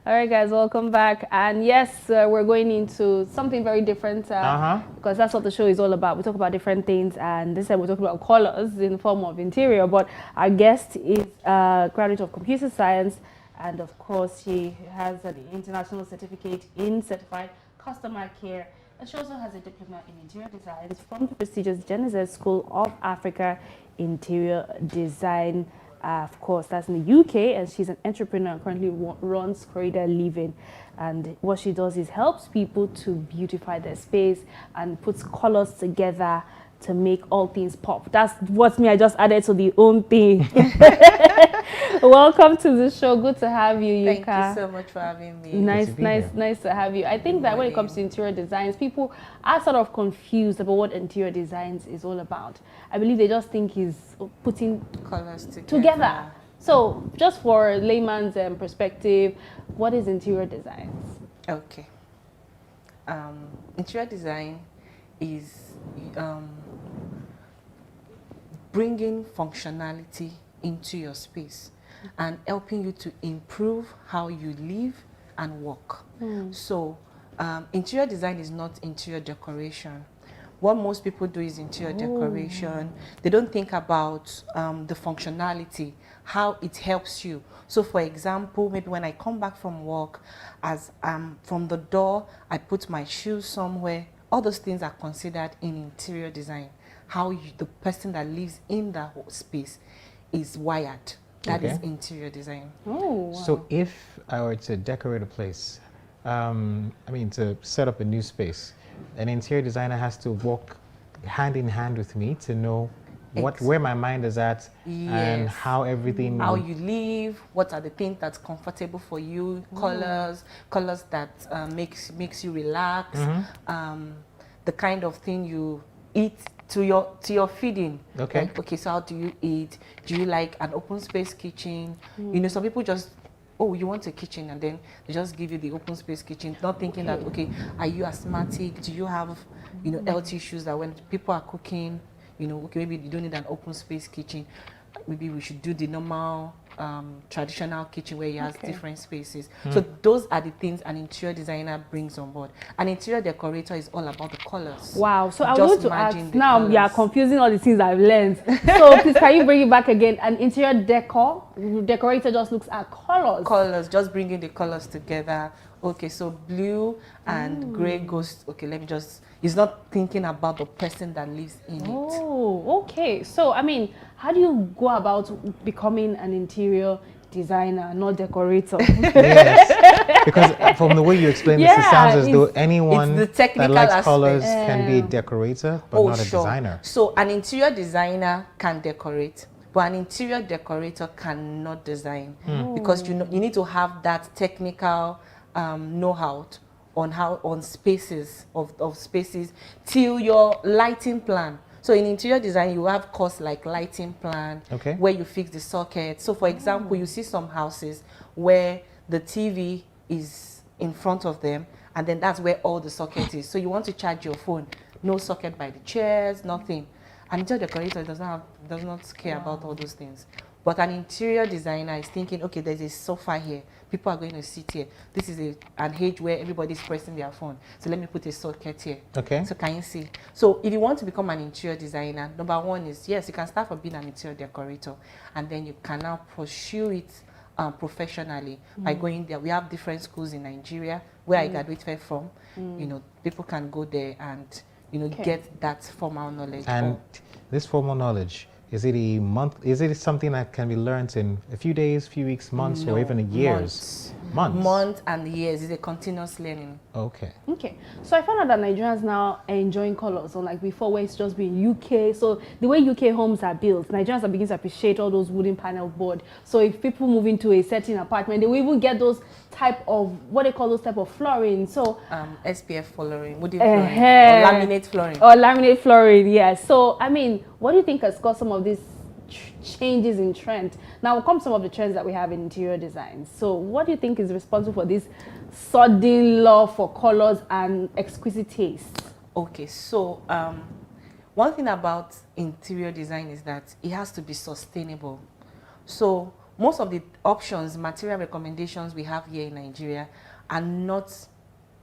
All right, guys, welcome back. And yes, we're going into something very different because that's what the show is all about. We talk about different things, and this time we're talking about colors in the form of interior. But our guest is a graduate of computer science, and of course, she has an international certificate in certified customer care. And she also has a diploma in interior design from the prestigious Genesis School of Africa Interior Design. Of course, that's in the UK, and she's an entrepreneur and currently runs Corridor Living. And what she does is helps people to beautify their space and puts colors together to make all things pop. That's what I just added to the own thing. Welcome to the show. Good to have you, Yuka. Thank you so much for having me. Nice to have you. I think that when it comes to interior designs, people are sort of confused about what interior designs is all about. I believe they just think is putting colors together. So, just for layman's perspective, what is interior designs? Okay. Interior design is bringing functionality into your space and helping you to improve how you live and work. So interior design is not interior decoration. What most people do is interior decoration. They don't think about the functionality, how it helps you. So for example, maybe when I come back from work, as from the door, I put my shoes somewhere. All those things are considered in interior design. How the person that lives in that whole space is wired. That is interior design. Oh, wow. So if I were to decorate a place, to set up a new space, an interior designer has to walk hand in hand with me to know where my mind is at and how everything... How you live, what are the things that's comfortable for you, colors that makes you relax, the kind of thing you eat to your feeding. Okay. Okay, so how do you eat? Do you like an open space kitchen? You know, some people just, oh, you want a kitchen, and then they just give you the open space kitchen, not thinking that, okay, are you asthmatic? Do you have, health issues that when people are cooking, okay, maybe you don't need an open space kitchen. Maybe we should do the normal traditional kitchen where you have different spaces. So those are the things an interior designer brings on board. An interior decorator is all about the colors. Wow. So I want to ask, now you are confusing all the things I've learned. So please, can you bring it back again? An interior decorator just looks at colors. Colors, just bringing the colors together. Okay, so blue and gray goes, okay, let me just, he's not thinking about the person that lives in it. Oh, okay. So, how do you go about becoming an interior designer, not decorator? Yes, because from the way you explain this, it sounds as though anyone that likes colors can be a decorator, but not a designer. So an interior designer can decorate, but an interior decorator cannot design because you need to have that technical know-how on spaces of spaces till your lighting plan. So in interior design, you have course like lighting plan, where you fix the socket. So for example, you see some houses where the TV is in front of them, and then that's where all the socket is. So you want to charge your phone, no socket by the chairs, nothing. An interior decorator does not care about all those things. But an interior designer is thinking, okay, there's a sofa here. People are going to sit here. This is an age where everybody's pressing their phone. So let me put a socket here. Okay. So can you see? So if you want to become an interior designer, number one is, yes, you can start from being an interior decorator. And then you can now pursue it professionally by going there. We have different schools in Nigeria where I graduated from. People can go there and, get that formal knowledge. And this formal knowledge, is it a month? Is it something that can be learned in a few days, few weeks, months, or even years? Months and years. It's a continuous learning. Okay. Okay. So I found out that Nigerians now are enjoying colors, unlike before where it's just been UK. So the way UK homes are built, Nigerians are beginning to appreciate all those wooden panel board. So if people move into a certain apartment, they will even get those type of, what they call those type of flooring. So SPF flooring, wooden flooring, or laminate flooring. Or laminate flooring, yes. So what do you think has caused some of these changes in trend? Now will come some of the trends that we have in interior design. So what do you think is responsible for this sudden love for colors and exquisite taste? Okay, so one thing about interior design is that it has to be sustainable. So most of the options, material recommendations we have here in Nigeria are not,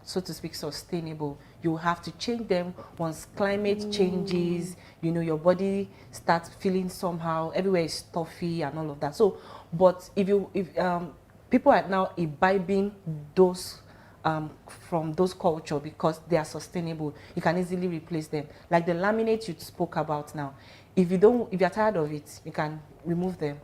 so to speak, sustainable. You have to change them once climate changes, you know, your body starts feeling somehow, everywhere is stuffy and all of that. So, but if people are now imbibing those from those culture because they are sustainable, you can easily replace them. Like the laminate you spoke about now, if you're tired of it, you can remove them.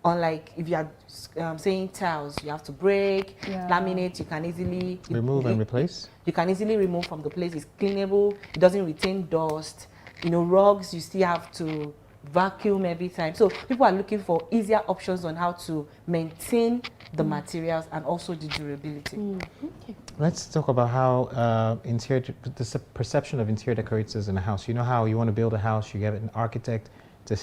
Unlike if you are saying tiles, you have to break. Laminate, you can easily remove and replace. You can easily remove from the place. It's cleanable. It doesn't retain dust. You know, rugs, you still have to vacuum every time. So people are looking for easier options on how to maintain the materials and also the durability. Okay. Let's talk about how the perception of interior decorators in a house. You know how you want to build a house, you get an architect to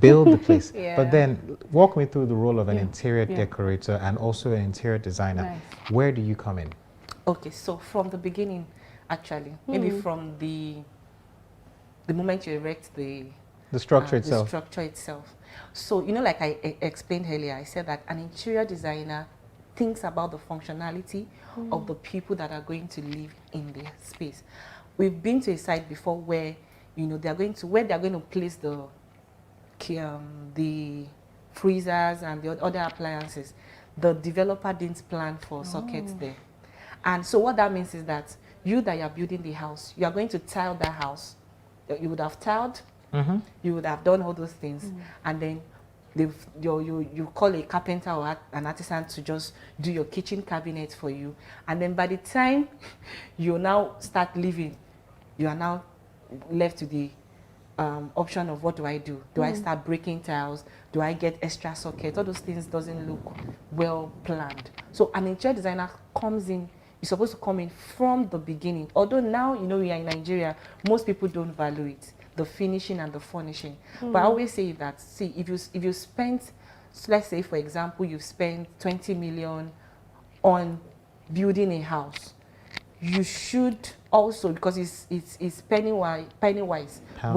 build the place. But then walk me through the role of an interior decorator and also an interior designer. Nice. Where do you come in? Okay, so from the beginning, actually, maybe from the moment you erect the structure itself. The structure itself. So, you know, like I explained earlier, I said that an interior designer thinks about the functionality of the people that are going to live in the space. We've been to a site before where, you know, they're going to place the freezers and the other appliances. The developer didn't plan for sockets there. And so what that means is that you that are building the house, you are going to tile that house. You would have tiled, you would have done all those things, and then you call a carpenter or an artisan to just do your kitchen cabinet for you. And then by the time you now start living, you are now left to the option of what do I do? Do I start breaking tiles? Do I get extra sockets? All those things doesn't look well planned. So an interior designer comes in, you're supposed to come in from the beginning. Although now, you know, we are in Nigeria, most people don't value it, the finishing and the furnishing. But I always say that, see, if you spent, so let's say, for example, you spent 20 million on building a house, you should also, because it's penny wise Pound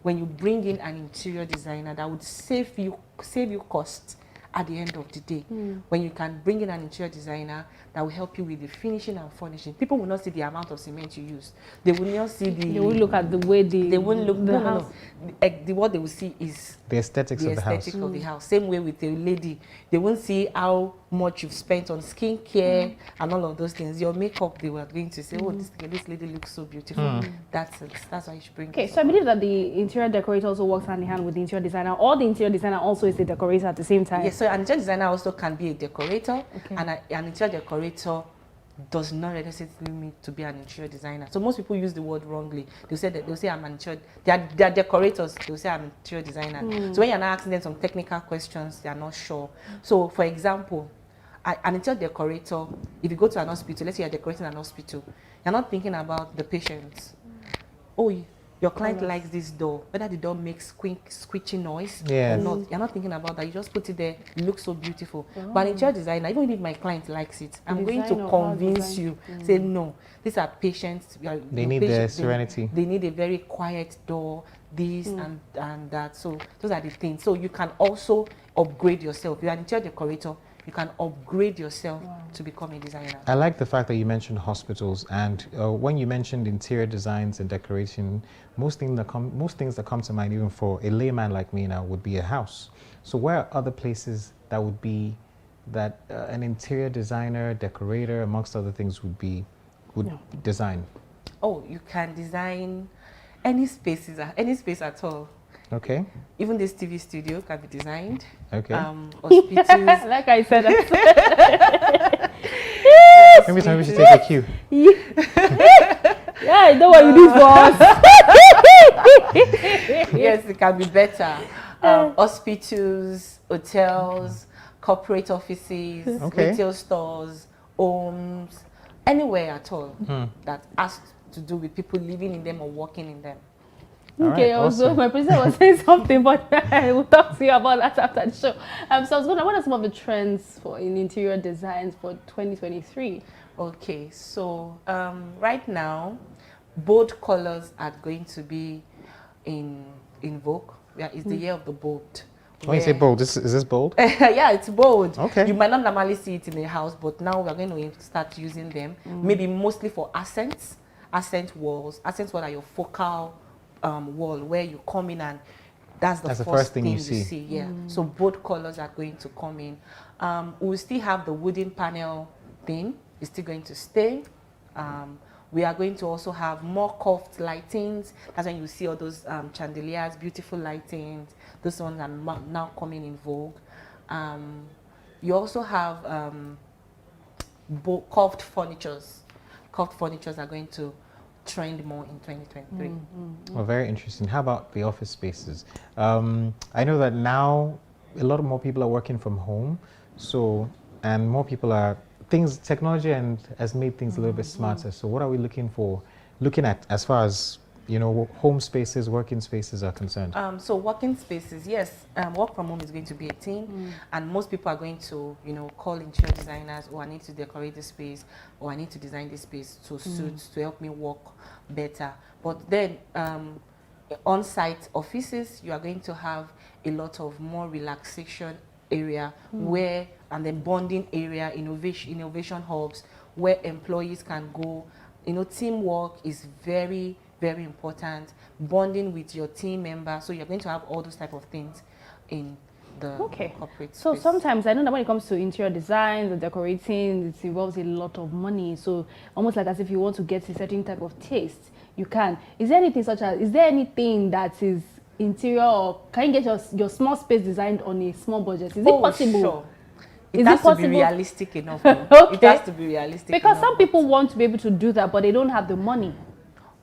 when you bring in an interior designer that would save you costs at the end of the day. When you can bring in an interior designer that will help you with the finishing and furnishing, people will not see the amount of cement you use. They will not see the. They will look at the way they won't look. No. What they will see is the aesthetics of the house. Of the house. Same way with a lady, they won't see how much you've spent on skincare and all of those things. Your makeup, they were going to say, "Oh, this lady looks so beautiful." That's why you should bring. Okay, so I believe that the interior decorator also works hand in hand with the interior designer, or the interior designer also is the decorator at the same time. Yes, so an interior designer also can be a decorator, and an interior decorator does not necessarily mean to be an interior designer. So most people use the word wrongly. They'll say I'm an interior. They are decorators. They'll say I'm an interior designer. So when you're not asking them some technical questions, they are not sure. So for example, an interior decorator, if you go to an hospital, let's say you're decorating an hospital, you're not thinking about the patients. Oh, your client likes this door, whether the door makes squeaky noise or not. You're not thinking about that. You just put it there. It looks so beautiful. But an interior designer, even if my client likes it, I'm going to convince you. Say no. These are patients. They need their serenity. They need a very quiet door. This and that. So those are the things. So you can also upgrade yourself. You're an interior decorator. You can upgrade yourself to become a designer. I like the fact that you mentioned hospitals, and when you mentioned interior designs and decoration, most things that come to mind, even for a layman like me now, would be a house. So where are other places that would be that an interior designer, decorator, amongst other things, would design? Oh, you can design any space at all. Okay. Even this TV studio can be designed. Okay. Hospitals. Like I said. Every time we should take a cue. Yeah, I know what you do for us. Yes, it can be better. Hospitals, hotels, corporate offices, retail stores, homes, anywhere at all that has to do with people living in them or working in them. Okay, also my producer was saying something, but I will talk to you about that after the show. So I was wondering, what are some of the trends in interior designs for 2023? Okay, so right now, bold colors are going to be in vogue. It's the year of the bold. When you say bold, is this bold? Yeah, it's bold. Okay. You might not normally see it in a house, but now we're going to start using them. Maybe mostly for accent walls. Accent walls are your focal wall where you come in and that's the first thing you see. Yeah. So both colors are going to come in. We'll still have the wooden panel thing. It's still going to stay. We are going to also have more curved lightings. That's when you see all those chandeliers, beautiful lightings. Those ones are now coming in vogue. You also have curved furnitures. Curved furnitures are going to trend more in 2023. Well, very interesting. How about the office spaces? I know that now a lot more people are working from home, and more people are technology has made things a little bit smarter. So what are we looking at as far as home spaces, working spaces are concerned? So working spaces, yes, work from home is going to be a thing, and most people are going to, call interior designers, I need to decorate the space, or I need to design this space to suit, to help me work better. But then on-site offices, you are going to have a lot of more relaxation area and then bonding area, innovation hubs where employees can go. Teamwork is very, very important. Bonding with your team members. So you're going to have all those type of things in the corporate So space. sometimes I know that when it comes to interior design, the decorating, it involves a lot of money. So almost like as if you want to get a certain type of taste, you can. Is there anything that is interior, or can you get your small space designed on a small budget? Is it possible? Sure. It has to be realistic enough. It has to be realistic because enough. some people want to be able to do that, but they don't have the money.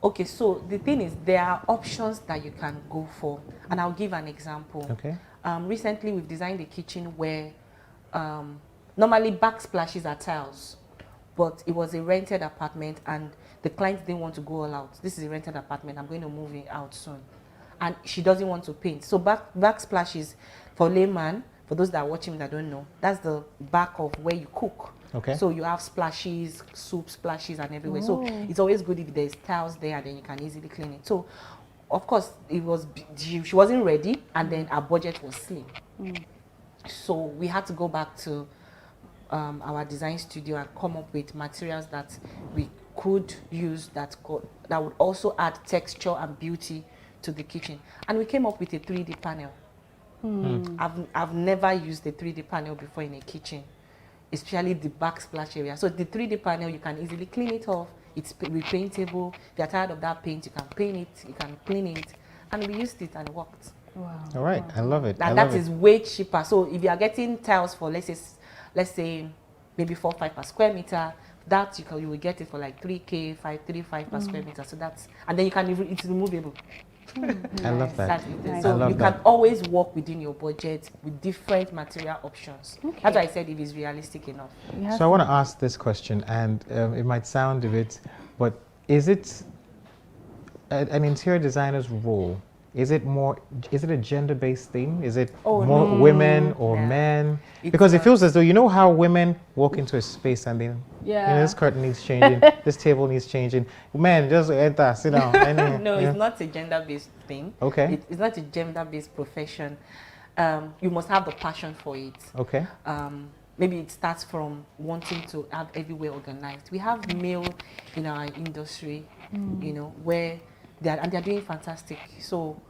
Okay, so the thing is, there are options that you can go for, and I'll give an example. Okay. Recently, we've designed a kitchen where normally backsplashes are tiles, but it was a rented apartment, and the client didn't want to go all out. This is a rented apartment. I'm going to move it out soon, and she doesn't want to paint. So backsplashes, for layman, for those that are watching that don't know, that's the back of where you cook. Okay. So you have splashes, soup splashes, and everywhere. So it's always good if there's tiles there, and then you can easily clean it. So, of course, she wasn't ready, and then our budget was slim. So we had to go back to our design studio and come up with materials that we could use that would also add texture and beauty to the kitchen. And we came up with a 3D panel. I've never used a 3D panel before in a kitchen, especially the backsplash area. So the 3D panel, you can easily clean it off. It's repaintable. If you're tired of that paint, you can paint it, you can clean it. And we used it and it worked. Wow. All right, I love it. And that is way cheaper. So if you are getting tiles for, let's say maybe 4-5 per square meter, that you will get it for like 3K, 535 per square meter. So and then it's removable. I love that. So you can always work within your budget with different material options. That's why I said if it's realistic enough. So I want to ask this question, and it might sound a bit, but is it an interior designer's role? Is it a gender-based thing? Is it more women or men? Because it feels as though, how women walk into a space and then, this curtain needs changing, this table needs changing. Men, just enter, sit down. No, it's not a gender-based thing. Okay. It's not a gender-based profession. You must have the passion for it. Okay. Maybe it starts from wanting to have everywhere organized. We have male in our industry, where they're doing fantastic. So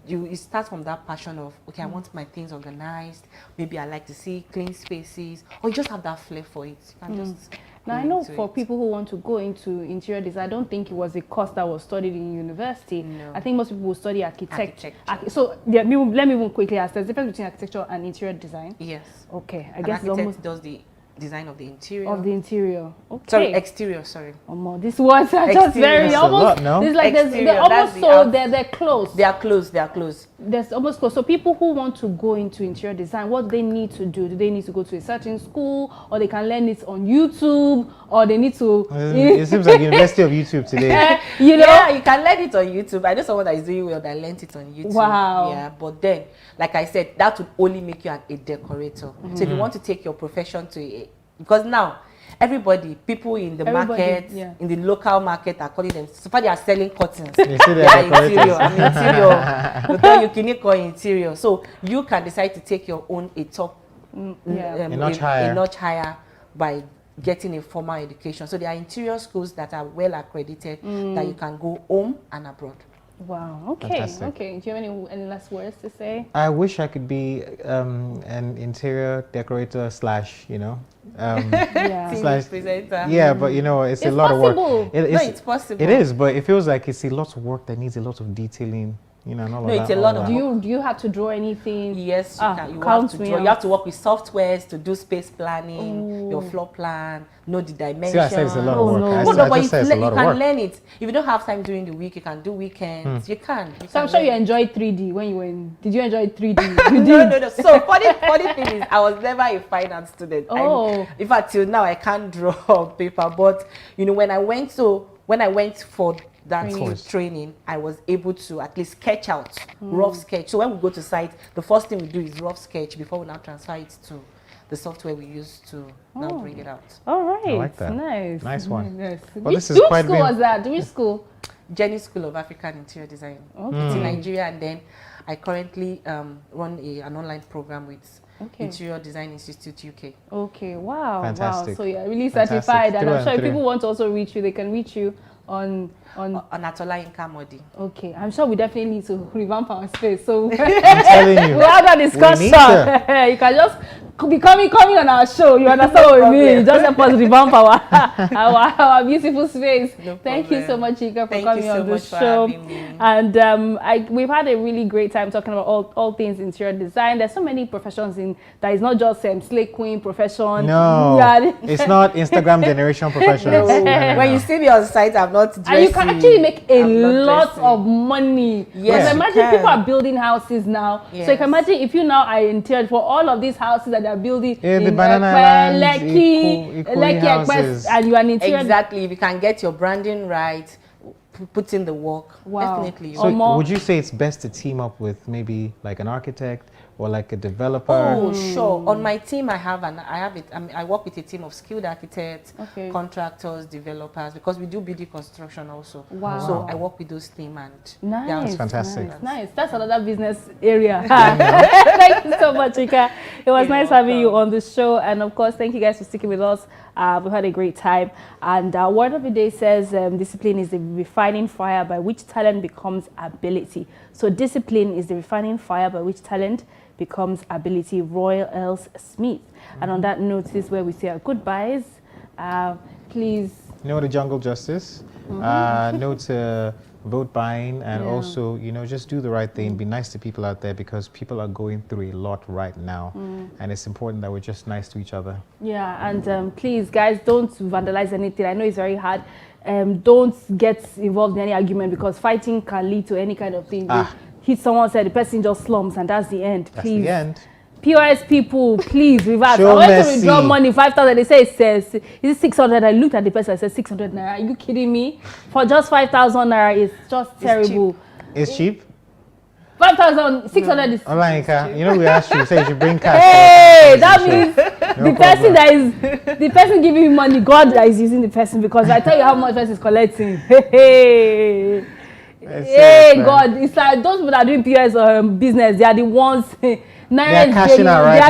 it starts from that passion of, okay, I want my things organized. Maybe I like to see clean spaces, or you just have that flair for it. You can just now, I know for people who want to go into interior design, I don't think it was a course that was studied in university. No. I think most people will study architecture. So let me even quickly ask, there's a difference between architecture and interior design? Yes. Okay, I An guess architect does the design of the interior. Okay. Sorry, exterior, sorry. These words are just very That's almost. A lot, no? It's like they're almost they're close. They are close. They are close. There's almost close. So people who want to go into interior design, what do they need to do? Do they need to go to a certain school, or they can learn it on YouTube, or they need to? It seems like University of YouTube today. Yeah, you can learn it on YouTube. I know someone that is doing well that learned it on YouTube. Wow. Yeah, but then, like I said, that would only make you a decorator. So if you want to take your profession to because now everybody, people in the market, in the local market are calling them. So far they are selling curtains. You see They are interior. I'm interior. They'll tell you clinic or interior. So you can decide to take your own a notch higher by getting a formal education. So there are interior schools that are well accredited that you can go home and abroad. Wow. Okay. Fantastic. Okay. Do you have any last words to say? I wish I could be an interior decorator slash, slash presenter. Yeah, but it's a lot of work. It's possible. It is, but it feels like it's a lot of work that needs a lot of detailing. It's a lot of. Do you have to draw anything? Yes, you can. You have to draw. You have to work with softwares to do space planning, your floor plan, know the dimensions. See, I said it's a lot of work. You can learn it. If you don't have time during the week, you can do weekends. You can. So I'm sure you enjoyed 3D when you were in. Did you enjoy 3D? You did. No. So funny thing is, I was never a finance student. In fact, till now I can't draw on paper. But when I went for that training, I was able to at least sketch out, rough sketch. So when we go to site, the first thing we do is rough sketch before we now transfer it to the software we use to now bring it out. All right. I like that. Nice one. Nice. Well, Which school was that? Which school? Jenny School of African Interior Design. It's in Nigeria, and then I currently run an online program with Interior Design Institute UK. Okay. Wow. Fantastic. Wow. So you're really certified, and I'm sure if people want to also reach you, they can reach you on Olayinka Mordi. Okay, I'm sure we definitely need to revamp our space. So I'm telling you, we'll have that discussion. You can just be coming on our show. You understand what we mean? Just help us revamp our beautiful space. Thank you so much, Ika, for coming on the show. And we've had a really great time talking about all things interior design. There's so many professions in that. It's not just slay queen profession. No, it's not Instagram generation professions. When you see me on site, I'm not dressing. And you can actually make a lot of money. Yes, imagine people are building houses now. So you can imagine if you now are interior for all of these houses that they're building in the Banana Island, Lekki, and you are an interior. Exactly. If you can get your branding right, put in the work. Wow. Definitely. So would you say it's best to team up with maybe like an architect or like a developer? Oh, sure. On my team, I work with a team of skilled architects, contractors, developers, because we do building construction also. Wow. So I work with those teams, and that's fantastic. Nice. That's another business area. Thank you so much, Ika. It was nice having you on the show, and of course, thank you guys for sticking with us. We've had a great time, and our word of the day says discipline is the refining fire by which talent becomes ability. So discipline is the refining fire by which talent becomes ability. Royal Else Smith. And on that note, this is where we say our goodbyes. Please. No to jungle justice. No to vote buying, and also, just do the right thing. Be nice to people out there, because people are going through a lot right now, and it's important that we're just nice to each other. Yeah, and please, guys, don't vandalize anything. I know it's very hard. Don't get involved in any argument, because fighting can lead to any kind of thing. Hit someone, said the person just slumps, and that's the end. Please. That's the end. POS people, please reverse. I went to withdraw money, 5,000. They say it's 600. I looked at the person, I said 600 naira. Are you kidding me? For just 5,000 naira, it's just terrible. It's cheap. 5,600 is. Olayinka, we asked you, say you should bring cash. Hey, that means the person giving you money, God that is using the person, because I tell you how much person is collecting. Hey, God, it's like those people that are doing POS business, they are the ones. They are cashing out right now.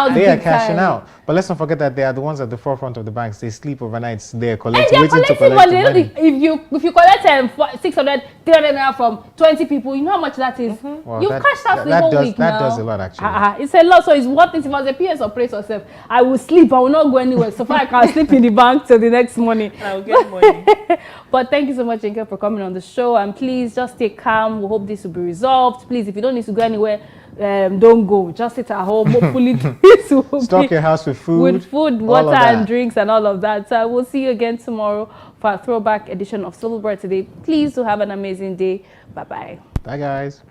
They are cashing out. But let's not forget that they are the ones at the forefront of the banks. They sleep overnight. They're collecting, waiting to collect money. If you collect 600, 300 naira from 20 people, you know how much that is? Well, you cashed out the whole week now. That does a lot, actually. It's a lot. So it's worth it. If I was a PS operator yourself, I will sleep. I will not go anywhere. So far, I can sleep in the bank till the next morning. I will get money. But thank you so much, Inka, for coming on the show. And please just stay calm. We hope this will be resolved. Please, if you don't need to go anywhere, don't go. Just sit at home. Hopefully, this will stock your house with food, water, and drinks, and all of that. So we'll see you again tomorrow for a throwback edition of Silverbird today. Please do have an amazing day. Bye bye. Bye, guys.